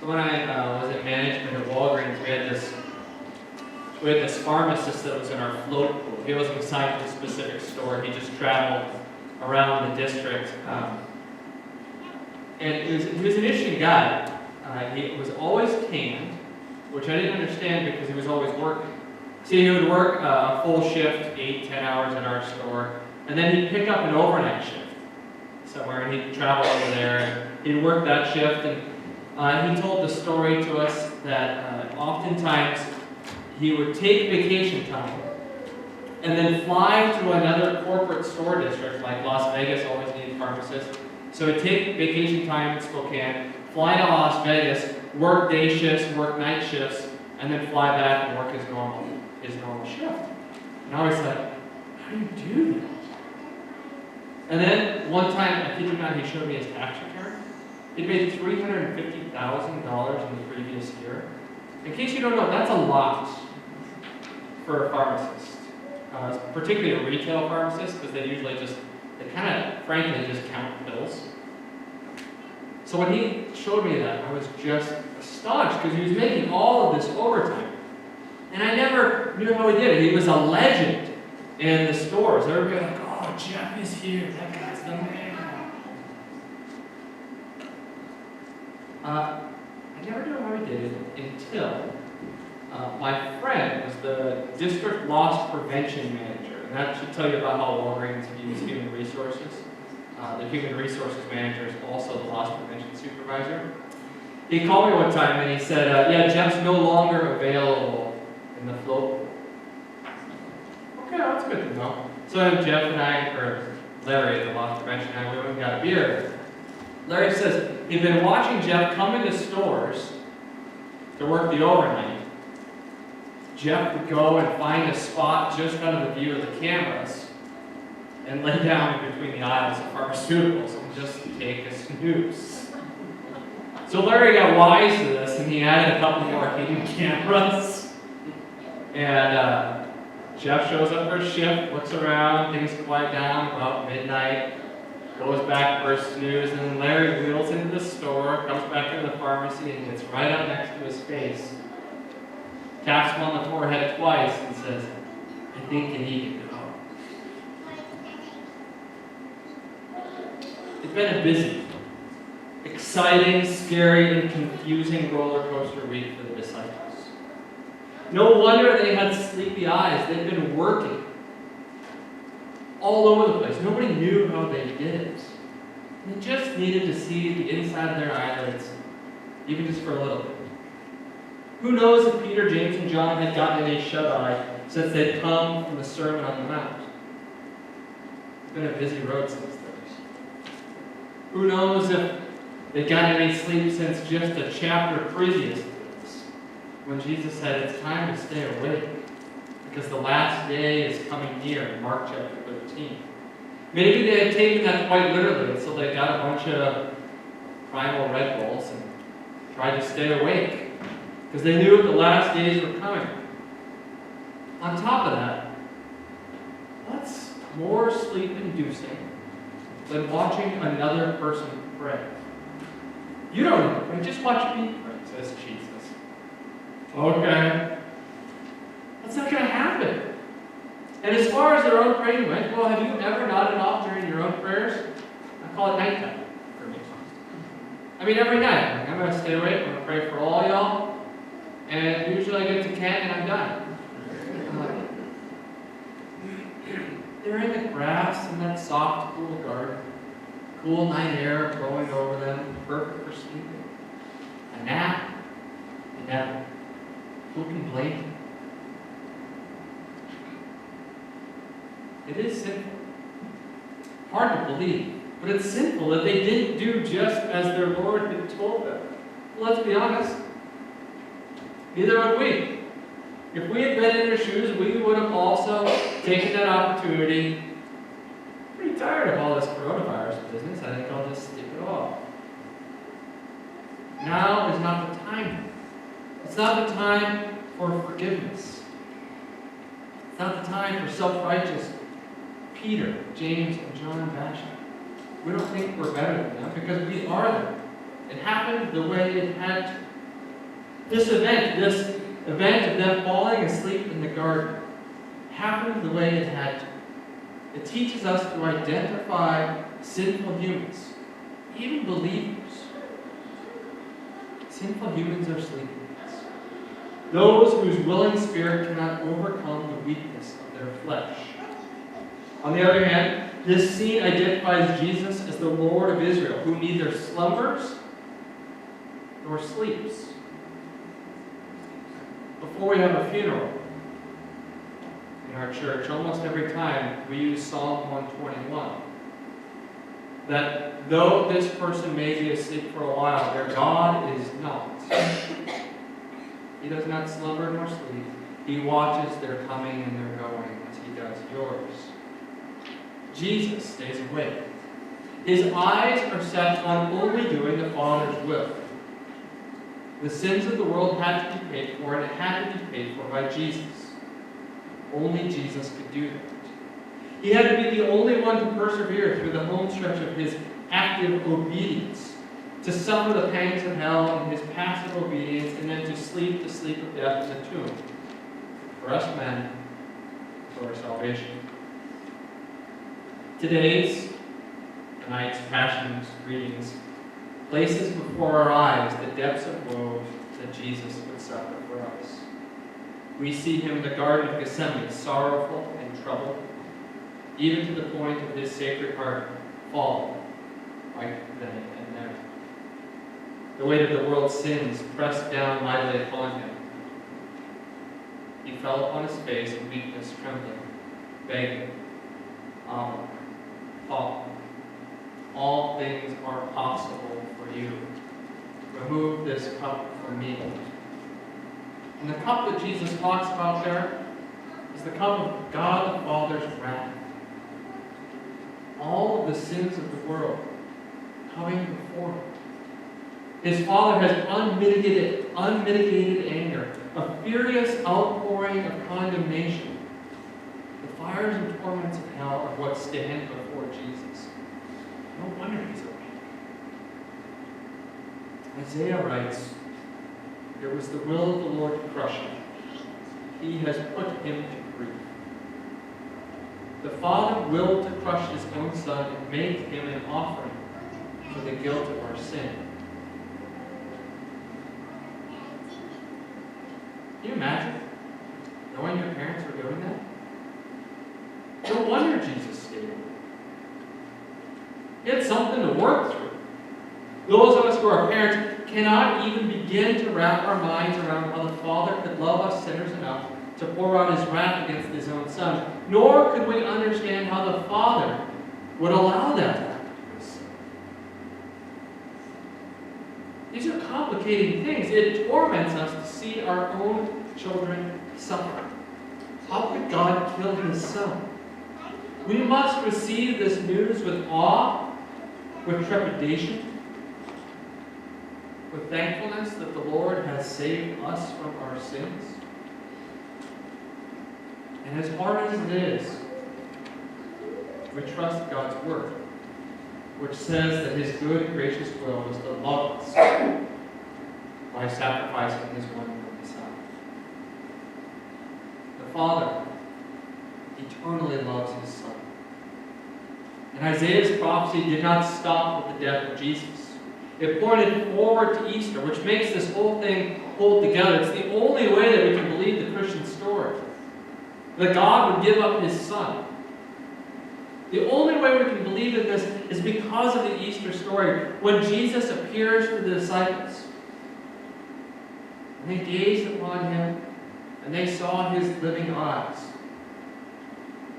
So when I was in management at Walgreens, we had this pharmacist that was in our float pool. He wasn't assigned to a specific store. He just traveled around the district. And he was an interesting guy. He was always canned, which I didn't understand because he was always working. See, he would work a full shift, 8-10 hours in our store, and then he'd pick up an overnight shift somewhere, and he'd travel over there, and he'd work that shift. And he told the story to us that oftentimes he would take vacation time and then fly to another corporate store district, like Las Vegas always needed pharmacists. So he'd take vacation time in Spokane, fly to Las Vegas, work day shifts, work night shifts, and then fly back and work his normal shift. And I was like, how do you do that? And then one time, I kid you not, he showed me his tax return. He'd made $350,000 in the previous year. In case you don't know, that's a lot for a pharmacist, particularly a retail pharmacist, because they usually they kind of, frankly, just count pills. So when he showed me that, I was just astonished, because he was making all of this overtime. And I never knew how he did it. He was a legend in the stores. Everybody was like, oh, Jeff is here. That guy's the man. I never knew how he did it until my friend was the district loss prevention manager. And that should tell you about how Walgreens views human resources. The human resources manager is also the loss prevention supervisor. He called me one time and he said, yeah, Jeff's no longer available in the float pool. Okay, that's good to know. So Jeff and I, or Larry, the loss prevention guy, we went and got a beer. Larry says he'd been watching Jeff come into stores to work the overnight. Jeff would go and find a spot just out of the view of the cameras and lay down in between the aisles of pharmaceuticals and just take a snooze. So Larry got wise to this and he added a couple more hidden cameras. And Jeff shows up for his shift, looks around, things quiet down about midnight, goes back for a snooze, and then Larry wheels into the store, comes back into the pharmacy, and gets right up next to his face, taps him on the forehead twice, and says, I think you need to go. It's been a busy, exciting, scary, and confusing roller coaster week for the disciples. No wonder they had sleepy eyes. They'd been working all over the place. Nobody knew how they did it. They just needed to see the inside of their eyelids, even just for a little bit. Who knows if Peter, James, and John had gotten any shut-eye since they'd come from the Sermon on the Mount. It's been a busy road since then. Who knows if they'd gotten any sleep since just a chapter previous to this, when Jesus said it's time to stay awake, because the last day is coming near in Mark chapter 13. Maybe they had taken that quite literally, and so they got a bunch of primal Red Bulls and tried to stay awake, because they knew the last days were coming. On top of that, what's more sleep-inducing than watching another person pray? You don't know, pray, just watch me pray, says Jesus. Okay. That's not going to happen. And as far as their own praying went, well, have you ever nodded off during your own prayers? I call it nighttime for me. I mean, every night. I'm going to stay awake. I'm going to pray for all y'all. And usually I get to 10 and I'm done. They're in the grass in that soft, cool garden. Cool night air blowing over them. Perfect for sleeping. A nap. A nap. Who can blame them? It is sinful. Hard to believe, but it's sinful that they didn't do just as their Lord had told them. Well, let's be honest. Neither would we. If we had been in their shoes, we would have also taken that opportunity. Pretty tired of all this coronavirus business. I think I'll just sleep it off. Now is not the time. It's not the time for forgiveness. It's not the time for self-righteous Peter, James, and John bashing. We don't think we're better than them because we are them. It happened the way it had to. This event of them falling asleep in the garden, happened the way it had to. It teaches us to identify sinful humans, even believers. Sinful humans are sleeping. Those whose willing spirit cannot overcome the weakness of their flesh. On the other hand, this scene identifies Jesus as the Lord of Israel, who neither slumbers nor sleeps. Before we have a funeral in our church, almost every time we use Psalm 121. That though this person may be asleep for a while, their God is not. He does not slumber nor sleep. He watches their coming and their going as he does yours. Jesus stays awake. His eyes are set on only doing the Father's will. The sins of the world had to be paid for, and it had to be paid for by Jesus. Only Jesus could do that. He had to be the only one to persevere through the home stretch of his active obedience, to suffer the pangs of hell in his passive obedience, and then to sleep the sleep of death in the tomb. For us men, for our salvation. Tonight's Passion readings places before our eyes the depths of woe that Jesus would suffer for us. We see him in the Garden of Gethsemane, sorrowful and troubled, even to the point of his sacred heart falling right then and there. The weight of the world's sins pressed down mightily upon him. He fell upon his face in weakness, trembling, begging, Abba, Father, all things are possible for you. Remove this cup from me. And the cup that Jesus talks about there is the cup of God the Father's wrath. All of the sins of the world coming before him. His Father has unmitigated anger, a furious outpouring of condemnation. The fires and torments of hell are what stand before Jesus. No wonder he's awake. Isaiah writes, "It was the will of the Lord to crush him. He has put him to grief." The Father willed to crush his own Son and make him an offering for the guilt of our sin. Can you imagine knowing your parents were doing that? No wonder Jesus stayed awake. He had something to work through. Those of us who are parents cannot even begin to wrap our minds around how the Father could love us sinners enough to pour out his wrath against his own Son, nor could we understand how the Father would allow that to happen to his Son. These are complicating things. It torments us to see our own children suffer. How could God kill his Son? We must receive this news with awe, with trepidation, with thankfulness that the Lord has saved us from our sins. And as hard as it is, we trust God's word, which says that his good and gracious will is to love us by sacrificing his one and only Son. The Father eternally loves his Son. And Isaiah's prophecy did not stop with the death of Jesus. It pointed forward to Easter, which makes this whole thing hold together. It's the only way that we can believe the Christian story. That God would give up his Son. The only way we can believe in this is because of the Easter story, when Jesus appears to the disciples. And they gazed upon him, and they saw his living eyes.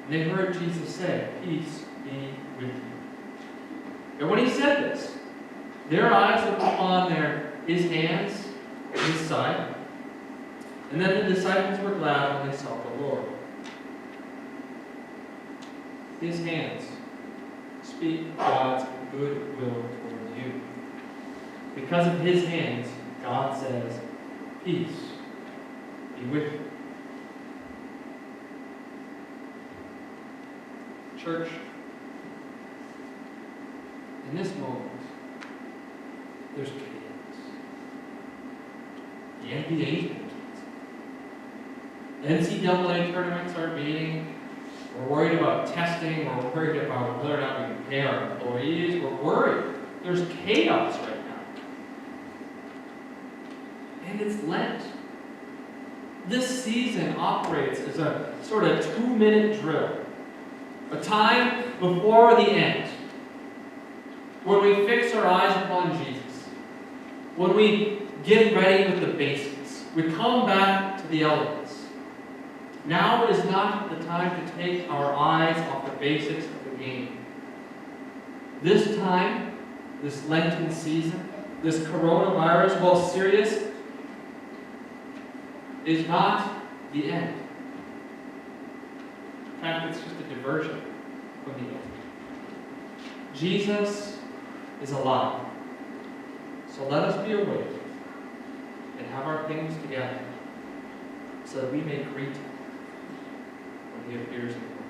And they heard Jesus say, "Peace be with you." And when he said this, their eyes looked upon his hands, his side, and then the disciples were glad when they saw the Lord. His hands speak God's good will toward you. Because of his hands, God says, "Peace be with you." Church, in this moment, there's chaos. The NBA's been canceled. NCAA tournaments are meeting. We're worried about testing. We're worried about whether or not we can pay our employees. We're worried. There's chaos right now. And it's Lent. This season operates as a sort of 2-minute drill. A time before the end. When we fix our eyes upon Jesus. When we get ready with the basics. We come back to the elements. Now is not the time to take our eyes off the basics of the game. This time, this Lenten season, this coronavirus, while serious, is not the end. In fact, it's just a diversion from the end. Jesus is alive. So let us be awake and have our things together so that we may greet him when he appears in the world.